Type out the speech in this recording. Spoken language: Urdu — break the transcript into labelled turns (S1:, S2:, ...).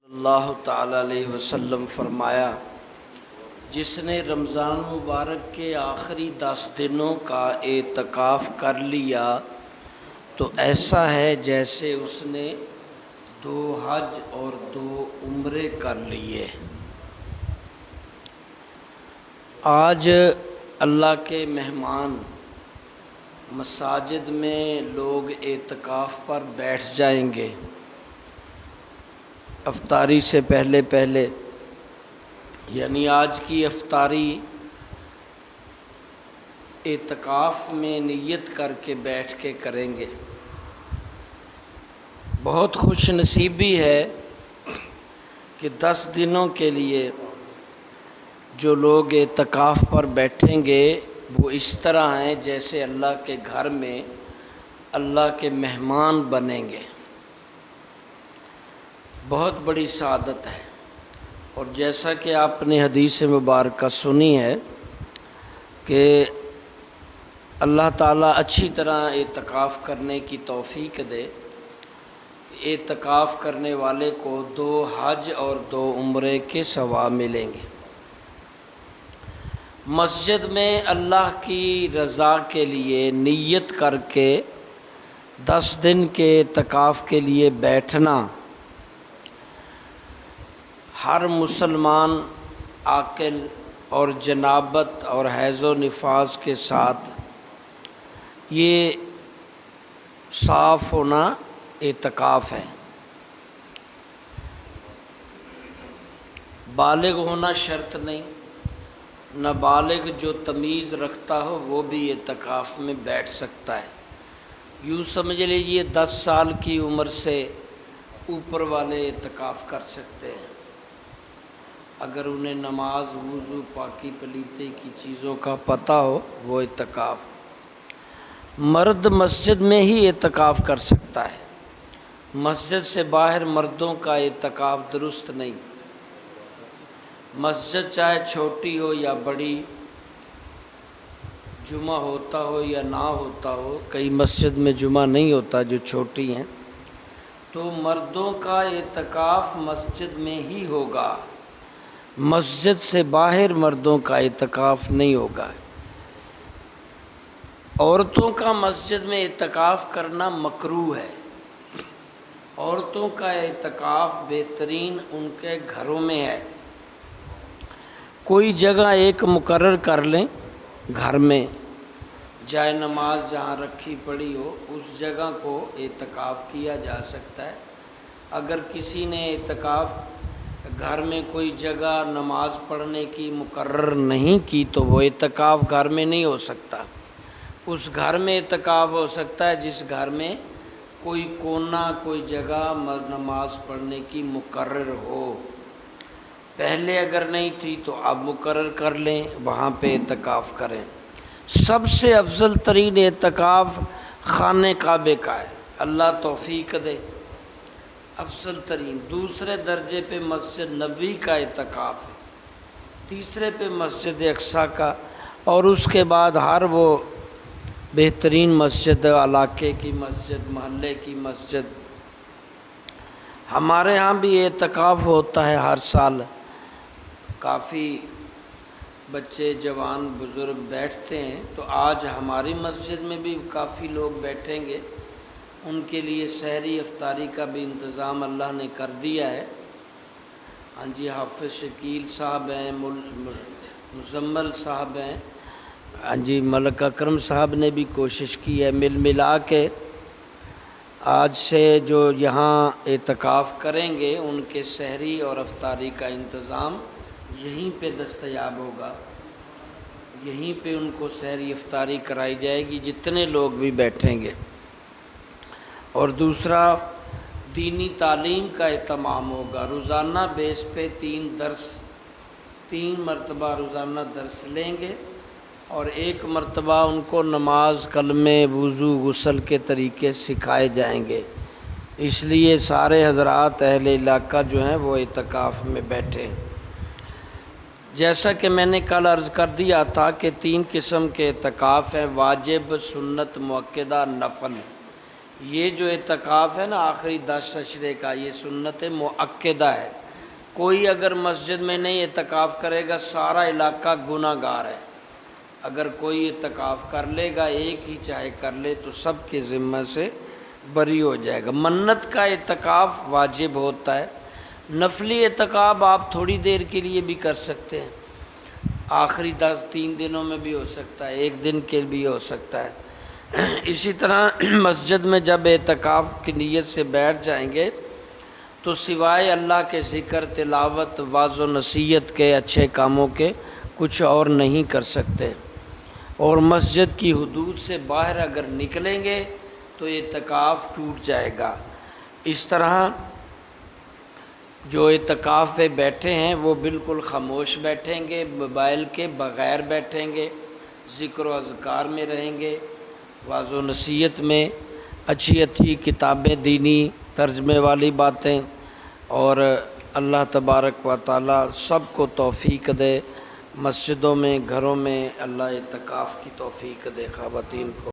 S1: اللہ تعالیٰ علیہ وسلم فرمایا، جس نے رمضان مبارک کے آخری 10 دنوں کا اعتکاف کر لیا تو ایسا ہے جیسے اس نے 2 حج اور 2 عمرے کر لیے۔ آج اللہ کے مہمان مساجد میں لوگ اعتکاف پر بیٹھ جائیں گے افطاری سے پہلے یعنی آج کی افطاری اعتکاف میں نیت کر کے بیٹھ کے کریں گے۔ بہت خوش نصیبی ہے کہ 10 دنوں کے لیے جو لوگ اعتکاف پر بیٹھیں گے وہ اس طرح ہیں جیسے اللہ کے گھر میں اللہ کے مہمان بنیں گے۔ بہت بڑی سعادت ہے، اور جیسا کہ آپ نے حدیث مبارکہ سنی ہے کہ اللہ تعالیٰ اچھی طرح اعتکاف کرنے کی توفیق دے۔ اعتکاف کرنے والے کو 2 حج اور 2 عمرے کے ثواب ملیں گے۔ مسجد میں اللہ کی رضا کے لیے نیت کر کے 10 دن کے اعتکاف کے لیے بیٹھنا ہر مسلمان عاقل اور جنابت اور حیض و نفاس کے ساتھ یہ صاف ہونا اعتکاف ہے۔ بالغ ہونا شرط نہیں، نابالغ جو تمیز رکھتا ہو وہ بھی اعتکاف میں بیٹھ سکتا ہے۔ یوں سمجھ لیجیے 10 سال کی عمر سے اوپر والے اعتکاف کر سکتے ہیں، اگر انہیں نماز، وضو، پاکی پلیتے کی چیزوں کا پتہ ہو وہ اعتکاف۔ مرد مسجد میں ہی اعتکاف کر سکتا ہے، مسجد سے باہر مردوں کا اعتکاف درست نہیں۔ مسجد چاہے چھوٹی ہو یا بڑی، جمعہ ہوتا ہو یا نہ ہوتا ہو، کئی مسجد میں جمعہ نہیں ہوتا جو چھوٹی ہیں، تو مردوں کا اعتکاف مسجد میں ہی ہوگا، مسجد سے باہر مردوں کا اعتکاف نہیں ہوگا۔ عورتوں کا مسجد میں اعتکاف کرنا مکروہ ہے۔ عورتوں کا اعتکاف بہترین ان کے گھروں میں ہے۔ کوئی جگہ ایک مقرر کر لیں گھر میں، جائے نماز جہاں رکھی پڑی ہو اس جگہ کو اعتکاف کیا جا سکتا ہے۔ اگر کسی نے اعتکاف گھر میں کوئی جگہ نماز پڑھنے کی مقرر نہیں کی تو وہ اعتکاف گھر میں نہیں ہو سکتا۔ اس گھر میں اعتکاف ہو سکتا ہے جس گھر میں کوئی کونا، کوئی جگہ نماز پڑھنے کی مقرر ہو۔ پہلے اگر نہیں تھی تو اب مقرر کر لیں، وہاں پہ اعتکاف کریں۔ سب سے افضل ترین اعتکاف خانہ کعبے کا ہے، اللہ توفیق دے۔ افضل ترین، دوسرے درجے پہ مسجد نبوی کا اعتکاف ہے، تیسرے پہ مسجد اقصیٰ کا، اور اس کے بعد ہر وہ بہترین مسجد، علاقے کی مسجد، محلے کی مسجد۔ ہمارے ہاں بھی اعتکاف ہوتا ہے ہر سال، کافی بچے، جوان، بزرگ بیٹھتے ہیں، تو آج ہماری مسجد میں بھی کافی لوگ بیٹھیں گے۔ ان کے لیے سحری افطاری کا بھی انتظام اللہ نے کر دیا ہے۔ ہاں جی، حافظ شکیل صاحب ہیں، مزمل صاحب ہیں، ہاں جی، ملک اکرم صاحب نے بھی کوشش کی ہے، ملا کے آج سے جو یہاں اعتکاف کریں گے ان کے سحری اور افطاری کا انتظام یہیں پہ دستیاب ہوگا، یہیں پہ ان کو سحری افطاری کرائی جائے گی جتنے لوگ بھی بیٹھیں گے۔ اور دوسرا، دینی تعلیم کا اہتمام ہوگا، روزانہ بیس پہ 3 مرتبہ روزانہ درس لیں گے، اور 1 مرتبہ ان کو نماز، کلمے، وضو، غسل کے طریقے سکھائے جائیں گے۔ اس لیے سارے حضرات اہل علاقہ جو ہیں وہ اعتکاف میں بیٹھیں۔ جیسا کہ میں نے کل عرض کر دیا تھا کہ 3 قسم کے اعتکاف ہیں، واجب، سنت مؤکدہ، نفل۔ یہ جو اعتکاف ہے نا آخری 10 اشرے کا، یہ سنت مؤکدہ ہے۔ کوئی اگر مسجد میں نہیں اعتکاف کرے گا سارا علاقہ گناہ گار ہے۔ اگر کوئی اعتکاف کر لے گا، ایک ہی چاہے کر لے، تو سب کے ذمہ سے بری ہو جائے گا۔ منت کا اعتکاف واجب ہوتا ہے، نفلی اعتکاف آپ تھوڑی دیر کے لیے بھی کر سکتے ہیں، آخری 3 دنوں میں بھی ہو سکتا ہے، 1 دن کے بھی ہو سکتا ہے۔ اسی طرح مسجد میں جب اعتکاف کی نیت سے بیٹھ جائیں گے تو سوائے اللہ کے ذکر، تلاوت، وعظ و نصیحت کے، اچھے کاموں کے کچھ اور نہیں کر سکتے، اور مسجد کی حدود سے باہر اگر نکلیں گے تو اعتکاف ٹوٹ جائے گا۔ اس طرح جو اعتکاف پہ بیٹھے ہیں وہ بالکل خاموش بیٹھیں گے، موبائل کے بغیر بیٹھیں گے، ذکر و اذکار میں رہیں گے، وعظ و نصیحت میں، اچھی اچھی کتابیں، دینی ترجمے والی باتیں، اور اللہ تبارک و تعالی سب کو توفیق دے، مسجدوں میں، گھروں میں اللہ اعتکاف کی توفیق دے خواتین کو۔